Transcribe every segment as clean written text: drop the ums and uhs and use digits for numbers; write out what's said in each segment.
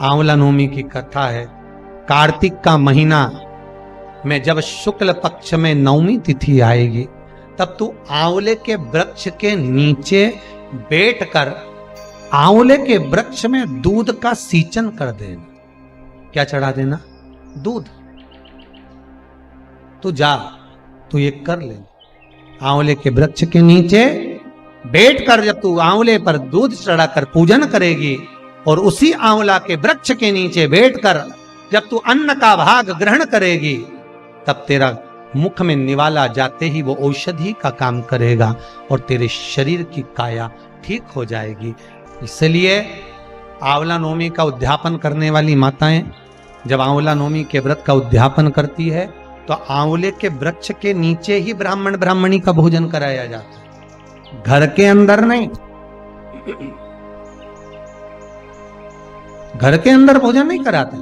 आंवला नवमी की कथा है। कार्तिक का महीना में जब शुक्ल पक्ष में नवमी तिथि आएगी तब तू आंवले के वृक्ष के नीचे बैठकर आंवले के वृक्ष में दूध का सींचन कर देना। क्या चढ़ा देना? दूध। तू जा, तू ये कर ले। आंवले के वृक्ष के नीचे बैठकर जब तू आंवले पर दूध चढ़ाकर पूजन करेगी और उसी आंवला के वृक्ष के नीचे बैठकर जब तू अन्न का भाग ग्रहण करेगी तब तेरा मुख में निवाला जाते ही वो औषधि का काम करेगा और तेरे शरीर की काया ठीक हो जाएगी। इसलिए आंवला नवमी का उद्यापन करने वाली माताएं जब आंवला नवमी के व्रत का उद्यापन करती है तो आंवले के वृक्ष के नीचे ही ब्राह्मण ब्राह्मणी का भोजन कराया जाता है, घर के अंदर नहीं। घर के अंदर भोजन नहीं कराते।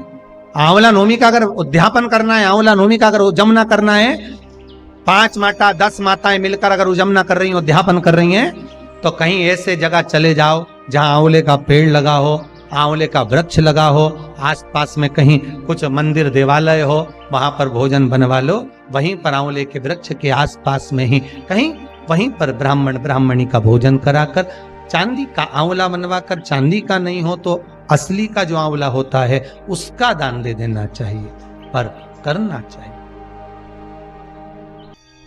आंवला नवमी का अगर उद्यापन करना है, आंवला नवमी का अगर उजमना करना है, 5 माता 10 माताएं मिलकर अगर उजमना कर रही हैं, उद्यापन कर रही हैं, तो कहीं ऐसे जगह चले जाओ जहां आंवले का पेड़ लगा हो, आंवले का वृक्ष लगा हो, आसपास में कहीं कुछ मंदिर देवालय हो, वहां पर भोजन बनवा लो। वहीं पर आंवले के वृक्ष के आसपास में ही कहीं वहीं पर ब्राह्मण ब्राह्मणी का भोजन कराकर चांदी का आंवला बनवाकर, चांदी का नहीं हो तो असली का जो आंवला होता है उसका दान दे देना चाहिए, पर करना चाहिए।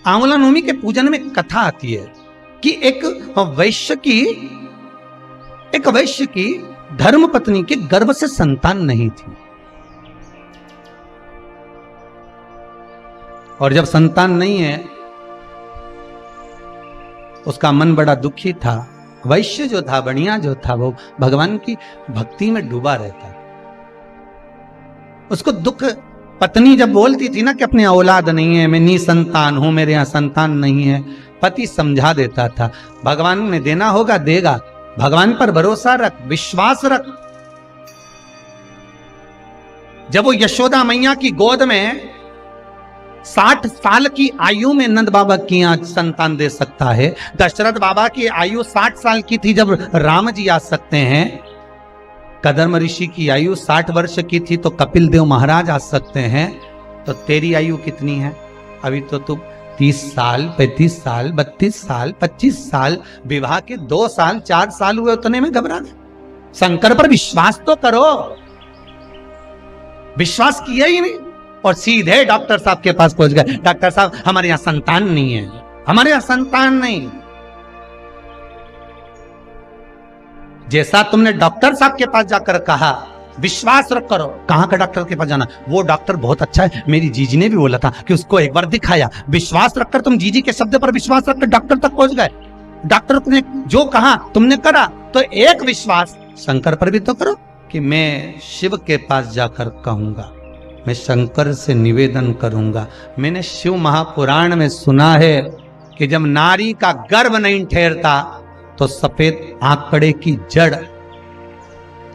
आंवला नवमी के पूजन में कथा आती है कि एक वैश्य की धर्म पत्नी के गर्भ से संतान नहीं थी और जब संतान नहीं है उसका मन बड़ा दुखी था। वैश्य जो था, बनिया जो था, वो भगवान की भक्ति में डूबा रहता। उसको दुख, पत्नी जब बोलती थी ना कि अपनी औलाद नहीं है, मैं निसंतान हूं, मेरे यहां संतान नहीं है, पति समझा देता था भगवान ने देना होगा देगा, भगवान पर भरोसा रख, विश्वास रख। जब वो यशोदा मैया की गोद में 60 साल की आयु में नंद बाबा की यहाँ संतान दे सकता है, दशरथ बाबा की आयु 60 साल की थी जब राम जी आ सकते हैं, कदम ऋषि की आयु 60 वर्ष की थी तो कपिल देव महाराज आ सकते हैं, तो तेरी आयु कितनी है? अभी तो तू 30 साल 35 साल 32 साल 25 साल, विवाह के 2 साल 4 साल हुए, उतने में घबरा गए। शंकर पर विश्वास तो करो। विश्वास किया ही नहीं और सीधे डॉक्टर साहब के पास पहुंच गए। डॉक्टर साहब हमारे यहां संतान नहीं है, हमारे यहां संतान नहीं। जैसा तुमने डॉक्टर साहब के पास जाकर कहा विश्वास रख करो, कहां का डॉक्टर के पास जाना? वो डॉक्टर बहुत अच्छा है, मेरी जीजी ने भी बोला था कि उसको एक बार दिखाया। विश्वास रखकर तुम जीजी के शब्द पर विश्वास रखकर डॉक्टर तक पहुंच गए। डॉक्टर ने जो कहा तुमने करा, तो एक विश्वास शंकर पर भी तो करो कि मैं शिव के पास जाकर कहूंगा, मैं शंकर से निवेदन करूंगा। मैंने शिव महापुराण में सुना है कि जब नारी का गर्भ नहीं ठहरता तो सफेद आंकड़े की जड़,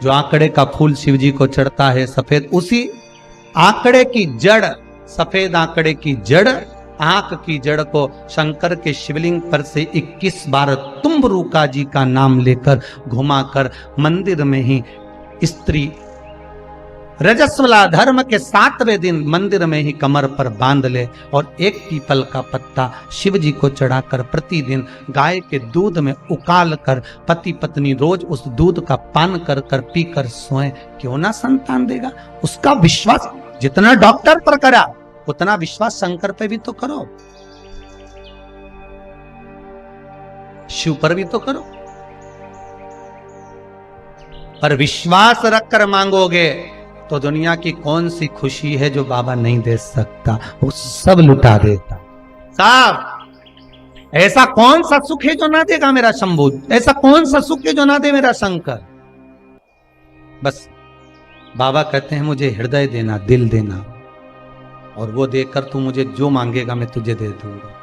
जो आंकड़े का फूल शिव जी को चढ़ता है सफेद, उसी आंकड़े की जड़, सफेद आंकड़े की जड़, आंख की जड़ को शंकर के शिवलिंग पर से 21 बार तुम्बरुका जी का नाम लेकर घुमाकर मंदिर में ही स्त्री रजस्वला धर्म के 7वें दिन मंदिर में ही कमर पर बांध ले और एक पीपल का पत्ता शिव जी को चढ़ाकर प्रतिदिन गाय के दूध में उकाल कर पति पत्नी रोज उस दूध का पान कर कर पीकर सोएं, क्यों ना संतान देगा। उसका विश्वास जितना डॉक्टर पर करा उतना विश्वास शंकर पे भी तो करो, शिव पर भी तो करो। पर विश्वास रखकर मांगोगे तो दुनिया की कौन सी खुशी है जो बाबा नहीं दे सकता, वो सब लुटा देता। साहब ऐसा कौन सा सुख है जो ना देगा मेरा शंभू, ऐसा कौन सा सुख है जो ना दे मेरा शंकर। बस बाबा कहते हैं मुझे हृदय देना, दिल देना, और वो देकर तू मुझे जो मांगेगा मैं तुझे दे दूंगा।